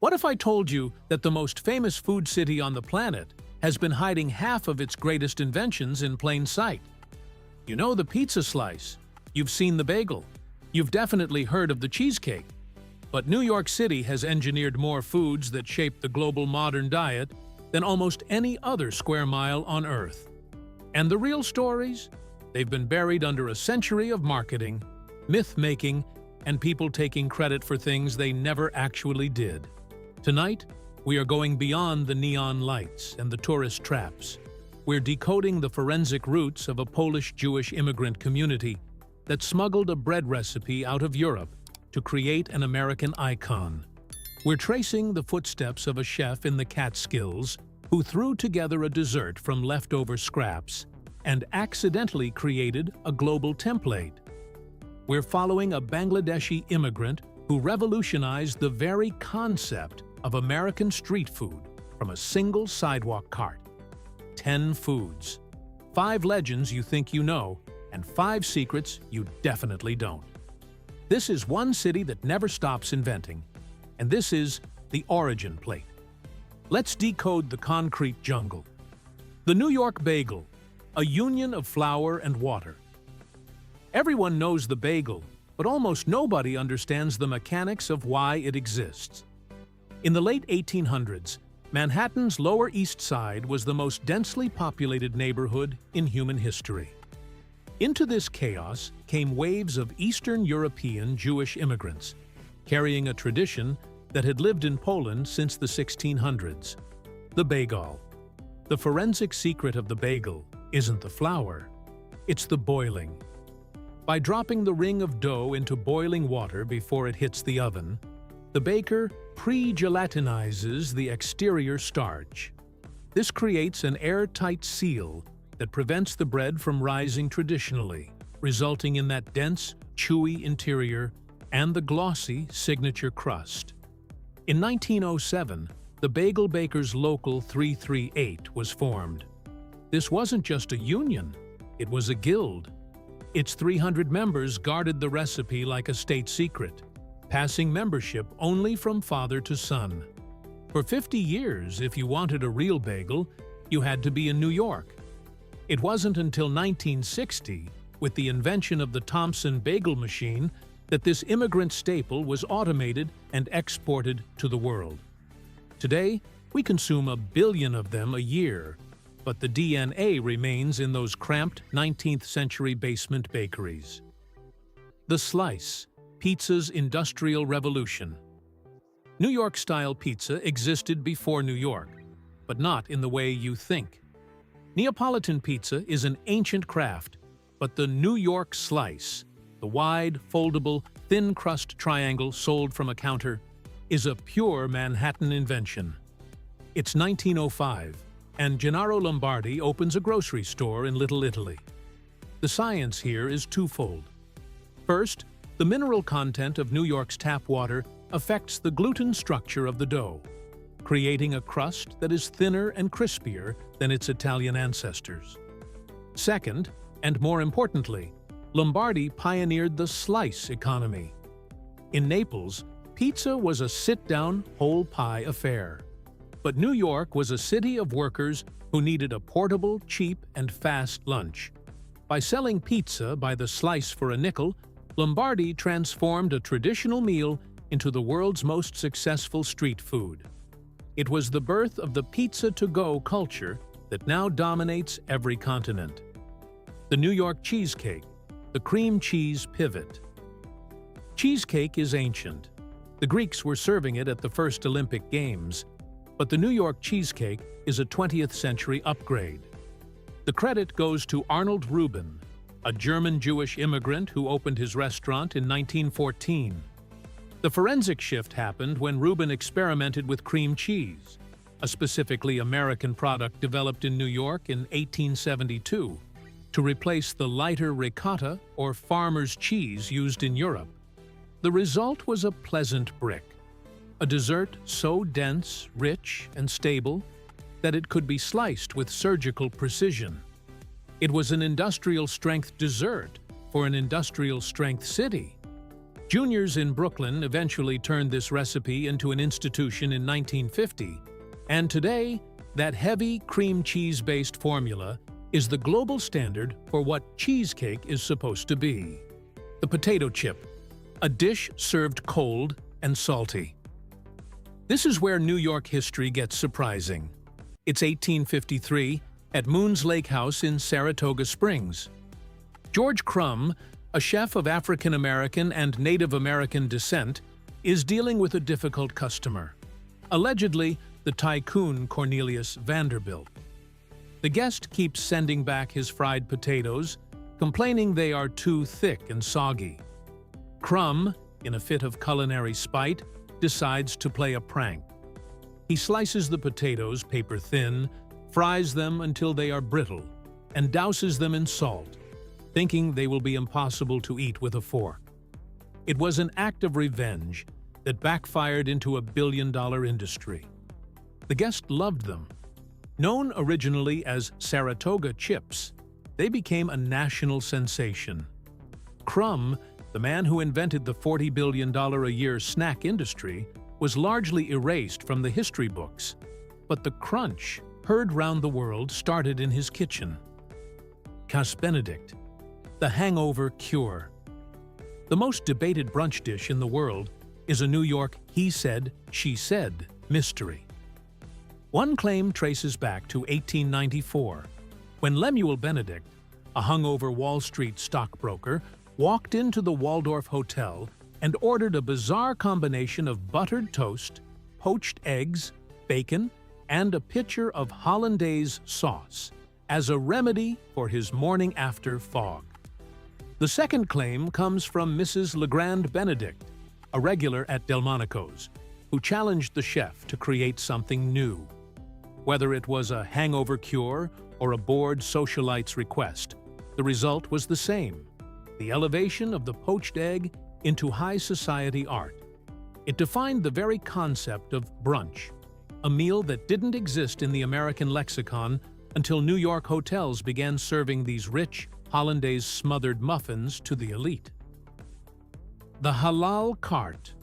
What if I told you that the most famous food city on the planet has been hiding half of its greatest inventions in plain sight? You know the pizza slice. You've seen the bagel. You've definitely heard of the cheesecake. But New York City has engineered more foods that shape the global modern diet than almost any other square mile on Earth. And the real stories? They've been buried under a century of marketing, myth-making, and people taking credit for things they never actually did. Tonight, we are going beyond the neon lights and the tourist traps. We're decoding the forensic roots of a Polish-Jewish immigrant community that smuggled a bread recipe out of Europe to create an American icon. We're tracing the footsteps of a chef in the Catskills who threw together a dessert from leftover scraps and accidentally created a global template. We're following a Bangladeshi immigrant who revolutionized the very concept of American street food from a single sidewalk cart. 10 foods, 5 legends you think you know, and 5 secrets you definitely don't. This is one city that never stops inventing, and this is the Origine plate. Let's decode the concrete jungle. The New York bagel, a union of flour and water. Everyone knows the bagel, but almost nobody understands the mechanics of why it exists. In the late 1800s, Manhattan's Lower East Side was the most densely populated neighborhood in human history. Into this chaos came waves of Eastern European Jewish immigrants, carrying a tradition that had lived in Poland since the 1600s. The bagel. The forensic secret of the bagel isn't the flour, it's the boiling. By dropping the ring of dough into boiling water before it hits the oven, the baker pre-gelatinizes the exterior starch. This creates an airtight seal that prevents the bread from rising traditionally, resulting in that dense, chewy interior and the glossy signature crust. In 1907, the Bagel Bakers Local 338 was formed. This wasn't just a union, it was a guild. Its 300 members guarded the recipe like a state secret, passing membership only from father to son. For 50 years, if you wanted a real bagel, you had to be in New York. It wasn't until 1960, with the invention of the Thompson bagel machine, that this immigrant staple was automated and exported to the world. Today, we consume 1 billion of them a year, but the DNA remains in those cramped 19th century basement bakeries. The slice, pizza's industrial revolution. New York-style pizza existed before New York, but not in the way you think. Neapolitan pizza is an ancient craft, but the New York slice, the wide, foldable, thin-crust triangle sold from a counter, is a pure Manhattan invention. It's 1905, and Gennaro Lombardi opens a grocery store in Little Italy. The science here is twofold. First, the mineral content of New York's tap water affects the gluten structure of the dough, creating a crust that is thinner and crispier than its Italian ancestors. Second, and more importantly, Lombardi pioneered the slice economy. In Naples, pizza was a sit-down, whole pie affair. But New York was a city of workers who needed a portable, cheap, and fast lunch. By selling pizza by the slice for a nickel, Lombardi transformed a traditional meal into the world's most successful street food. It was the birth of the pizza-to-go culture that now dominates every continent. The New York cheesecake, the cream cheese pivot. Cheesecake is ancient. The Greeks were serving it at the first Olympic Games, but the New York cheesecake is a 20th century upgrade. The credit goes to Arnold Reuben, a German-Jewish immigrant who opened his restaurant in 1914. The forensic shift happened when Reuben experimented with cream cheese, a specifically American product developed in New York in 1872, to replace the lighter ricotta or farmer's cheese used in Europe. The result was a pleasant brick, a dessert so dense, rich, and stable that it could be sliced with surgical precision. It was an industrial-strength dessert for an industrial-strength city. Juniors in Brooklyn eventually turned this recipe into an institution in 1950, and today, that heavy cream cheese-based formula is the global standard for what cheesecake is supposed to be. The potato chip, a dish served cold and salty. This is where New York history gets surprising. It's 1853 at Moon's Lake House in Saratoga Springs. George Crumb, a chef of African American and Native American descent, is dealing with a difficult customer, allegedly the tycoon Cornelius Vanderbilt. The guest keeps sending back his fried potatoes, complaining they are too thick and soggy. Crumb, in a fit of culinary spite, decides to play a prank. He slices the potatoes paper-thin, fries them until they are brittle, and douses them in salt, thinking they will be impossible to eat with a fork. It was an act of revenge that backfired into a billion-dollar industry. The guest loved them. Known originally as Saratoga chips, they became a national sensation. Crumb, the man who invented the $40 billion a year snack industry, was largely erased from the history books, but the crunch heard round the world started in his kitchen. Eggs Benedict, the hangover cure. The most debated brunch dish in the world is a New York he said, she said mystery. One claim traces back to 1894, when Lemuel Benedict, a hungover Wall Street stockbroker, walked into the Waldorf Hotel and ordered a bizarre combination of buttered toast, poached eggs, bacon, and a pitcher of hollandaise sauce as a remedy for his morning-after fog. The second claim comes from Mrs. Legrand Benedict, a regular at Delmonico's, who challenged the chef to create something new. Whether it was a hangover cure or a bored socialite's request, the result was the same: the elevation of the poached egg into high society art. It defined the very concept of brunch, a meal that didn't exist in the American lexicon until New York hotels began serving these rich, hollandaise-smothered muffins to the elite. The halal cart,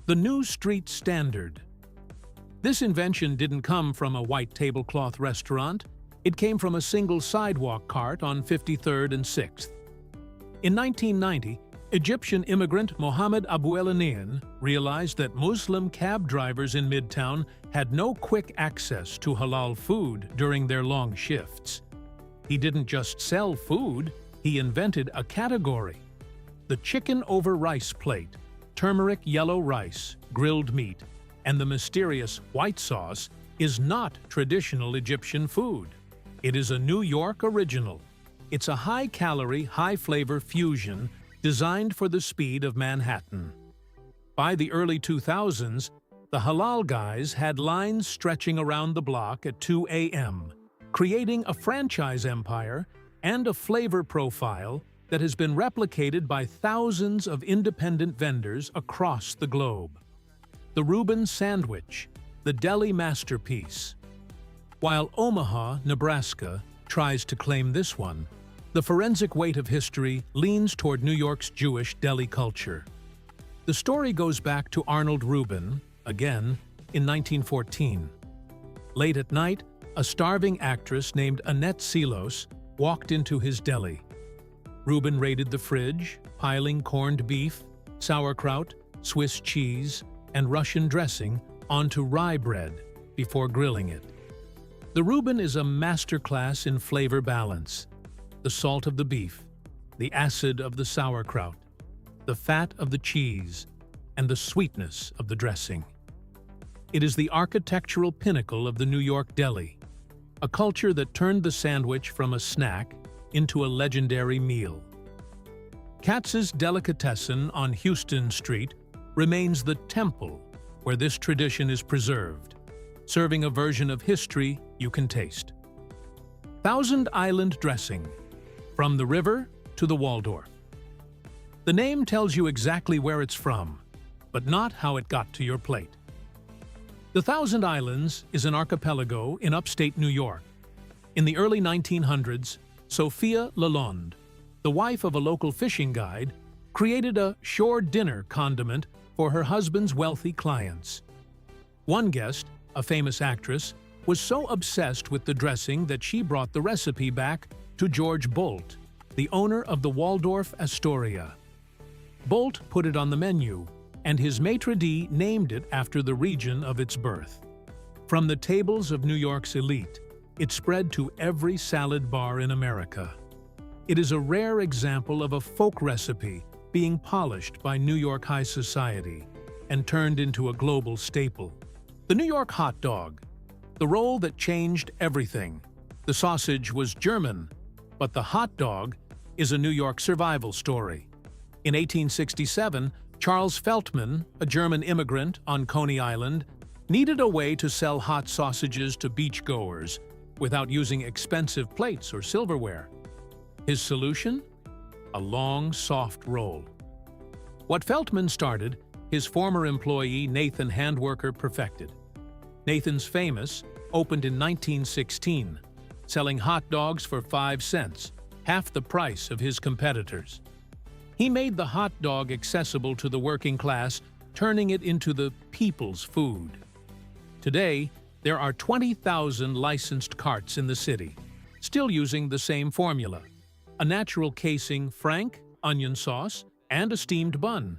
the new street standard. This invention didn't come from a white tablecloth restaurant. It came from a single sidewalk cart on 53rd and 6th. In 1990, Egyptian immigrant Mohammed Abu El-Anian realized that Muslim cab drivers in Midtown had no quick access to halal food during their long shifts. He didn't just sell food, he invented a category. The chicken over rice plate, turmeric yellow rice, grilled meat, and the mysterious white sauce is not traditional Egyptian food. It is a New York original. It's a high-calorie, high-flavor fusion designed for the speed of Manhattan. By the early 2000s, the halal guys had lines stretching around the block at 2 a.m., creating a franchise empire and a flavor profile that has been replicated by thousands of independent vendors across the globe. The Reuben sandwich, the deli masterpiece. While Omaha, Nebraska, tries to claim this one, the forensic weight of history leans toward New York's Jewish deli culture. The story goes back to Arnold Reuben, again, in 1914. Late at night, a starving actress named Annette Selos walked into his deli. Reuben raided the fridge, piling corned beef, sauerkraut, Swiss cheese, and Russian dressing onto rye bread before grilling it. The Reuben is a masterclass in flavor balance. The salt of the beef, the acid of the sauerkraut, the fat of the cheese, and the sweetness of the dressing. It is the architectural pinnacle of the New York deli, a culture that turned the sandwich from a snack into a legendary meal. Katz's Delicatessen on Houston Street remains the temple where this tradition is preserved, serving a version of history you can taste. Thousand Island dressing, from the river to the Waldorf. The name tells you exactly where it's from, but not how it got to your plate. The Thousand Islands is an archipelago in upstate New York. In the early 1900s, Sophia Lalonde, the wife of a local fishing guide, created a shore dinner condiment for her husband's wealthy clients. One guest, a famous actress, was so obsessed with the dressing that she brought the recipe back to George Bolt, the owner of the Waldorf Astoria. Bolt put it on the menu, and his maitre d' named it after the region of its birth. From the tables of New York's elite, it spread to every salad bar in America. It is a rare example of a folk recipe being polished by New York high society and turned into a global staple. The New York hot dog, the roll that changed everything. The sausage was German, but the hot dog is a New York survival story. In 1867, Charles Feltman, a German immigrant on Coney Island, needed a way to sell hot sausages to beachgoers without using expensive plates or silverware. His solution? A long, soft roll. What Feltman started, his former employee Nathan Handwerker perfected. Nathan's Famous opened in 1916, selling hot dogs for 5 cents, half the price of his competitors. He made the hot dog accessible to the working class, turning it into the people's food. Today, there are 20,000 licensed carts in the city, still using the same formula: a natural casing, frank, onion sauce, and a steamed bun.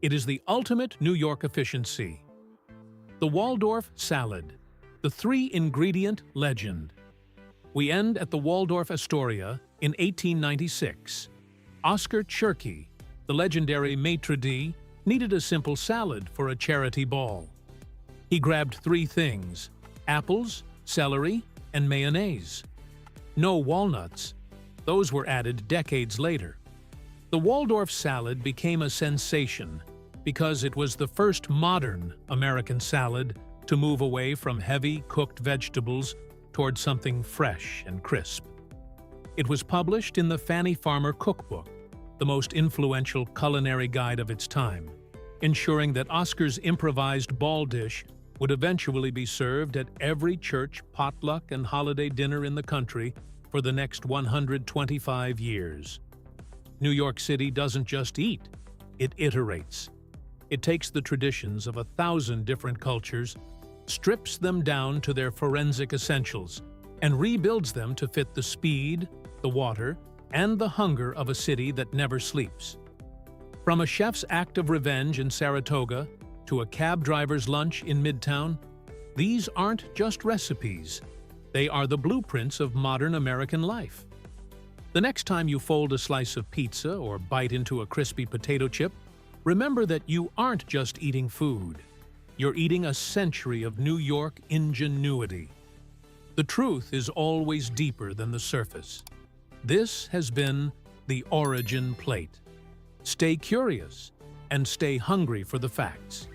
It is the ultimate New York efficiency. The Waldorf salad, the 3-ingredient legend. We end at the Waldorf Astoria in 1896. Oscar Cherky, the legendary maitre d', needed a simple salad for a charity ball. He grabbed 3 things: apples, celery, and mayonnaise. No walnuts. Those were added decades later. The Waldorf salad became a sensation because it was the first modern American salad to move away from heavy, cooked vegetables toward something fresh and crisp. It was published in the Fanny Farmer Cookbook, the most influential culinary guide of its time, ensuring that Oscar's improvised ball dish would eventually be served at every church, potluck, and holiday dinner in the country for the next 125 years. New York City doesn't just eat, it iterates. It takes the traditions of 1,000 different cultures, strips them down to their forensic essentials, and rebuilds them to fit the speed, the water, and the hunger of a city that never sleeps. From a chef's act of revenge in Saratoga to a cab driver's lunch in Midtown, these aren't just recipes. They are the blueprints of modern American life. The next time you fold a slice of pizza or bite into a crispy potato chip, remember that you aren't just eating food. You're eating a century of New York ingenuity. The truth is always deeper than the surface. This has been the Origin Plate. Stay curious and stay hungry for the facts.